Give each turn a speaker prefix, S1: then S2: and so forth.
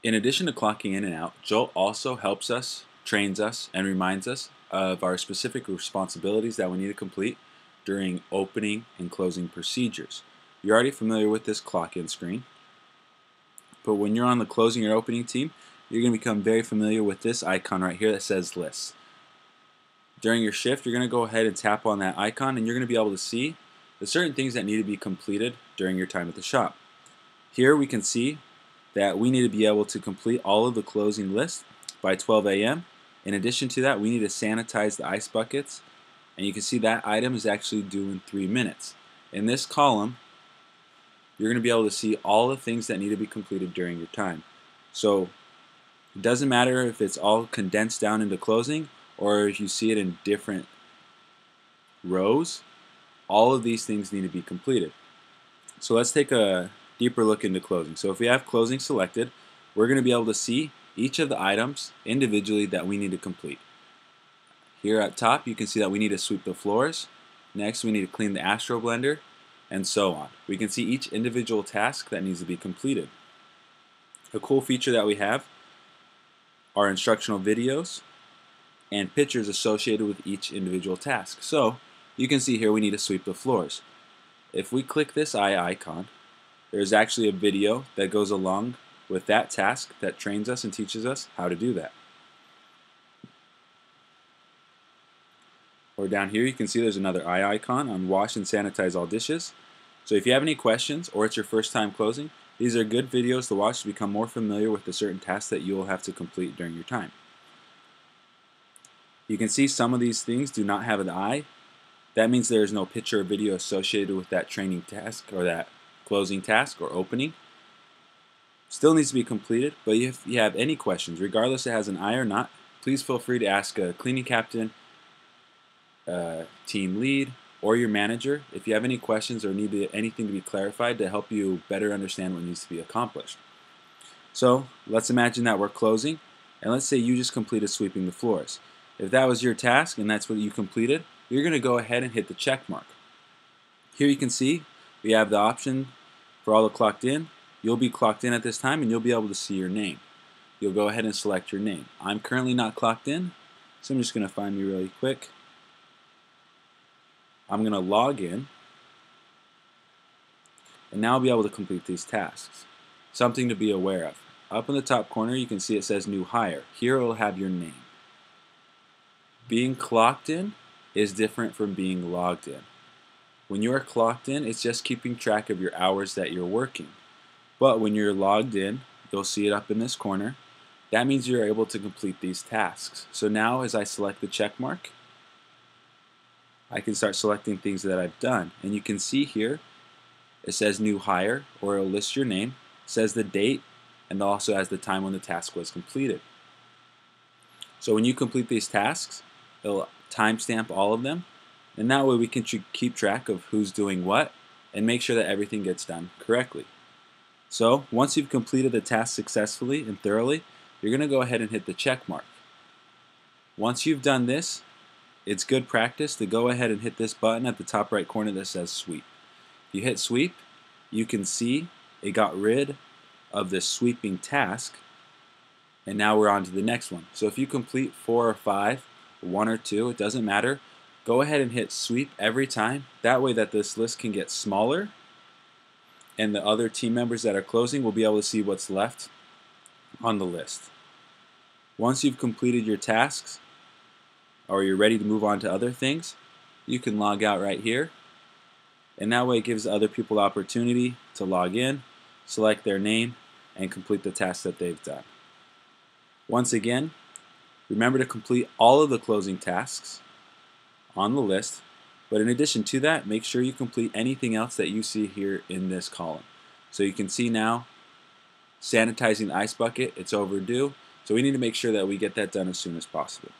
S1: In addition to clocking in and out, Jolt also helps us, trains us, and reminds us of our specific responsibilities that we need to complete during opening and closing procedures. You're already familiar with this clock in screen, but when you're on the closing or opening team, you're going to become very familiar with this icon right here that says Lists. During your shift, you're going to go ahead and tap on that icon, and you're going to be able to see the certain things that need to be completed during your time at the shop. Here we can see that we need to be able to complete all of the closing lists by 12 a.m. In addition to that, we need to sanitize the ice buckets, and you can see that item is actually due in 3 minutes. In this column, you're going to be able to see all the things that need to be completed during your time. So it doesn't matter if it's all condensed down into closing or if you see it in different rows, all of these things need to be completed. So let's take a deeper look into closing. So if we have closing selected, we're going to be able to see each of the items individually that we need to complete. Here at top, you can see that we need to sweep the floors. Next, we need to clean the Astro blender, and so on. We can see each individual task that needs to be completed. A cool feature that we have are instructional videos and pictures associated with each individual task. So you can see here we need to sweep the floors. If we click this eye icon, there's actually a video that goes along with that task that trains us and teaches us how to do that. Or down here you can see there's another eye icon on wash and sanitize all dishes. So if you have any questions or it's your first time closing, these are good videos to watch to become more familiar with the certain tasks that you will have to complete during your time. You can see some of these things do not have an eye. That means there is no picture or video associated with that training task or that closing task or opening. Still needs to be completed, but if you have any questions, regardless if it has an eye or not, please feel free to ask a cleaning captain, team lead, or your manager if you have any questions or need anything to be clarified to help you better understand what needs to be accomplished. So let's imagine that we're closing, and let's say you just completed sweeping the floors. If that was your task and that's what you completed, you're going to go ahead and hit the check mark. Here you can see we have the option for all the clocked in. You'll be clocked in at this time and you'll be able to see your name. You'll go ahead and select your name. I'm currently not clocked in, so I'm just going to find me really quick. I'm going to log in, and now I'll be able to complete these tasks. Something to be aware of. Up in the top corner you can see it says new hire. Here it will have your name. Being clocked in is different from being logged in. When you are clocked in, it's just keeping track of your hours that you're working. But when you're logged in, you'll see it up in this corner. That means you're able to complete these tasks. So now as I select the check mark, I can start selecting things that I've done. And you can see here, it says new hire, or it'll list your name, says the date, and also has the time when the task was completed. So when you complete these tasks, it'll timestamp all of them, and that way we can keep track of who's doing what and make sure that everything gets done correctly. So once you've completed the task successfully and thoroughly, you're going to go ahead and hit the check mark. Once you've done this, it's good practice to go ahead and hit this button at the top right corner that says sweep. If you hit sweep, you can see it got rid of this sweeping task, and now we're on to the next one. So if you complete 4 or 5, 1 or 2, it doesn't matter, go ahead and hit sweep every time. That way that this list can get smaller and the other team members that are closing will be able to see what's left on the list. Once you've completed your tasks or you're ready to move on to other things, you can log out right here, and that way it gives other people the opportunity to log in, select their name, and complete the tasks that they've done. Once again, remember to complete all of the closing tasks on the list, but in addition to that, make sure you complete anything else that you see here in this column. So you can see now, sanitizing the ice bucket, it's overdue, so we need to make sure that we get that done as soon as possible.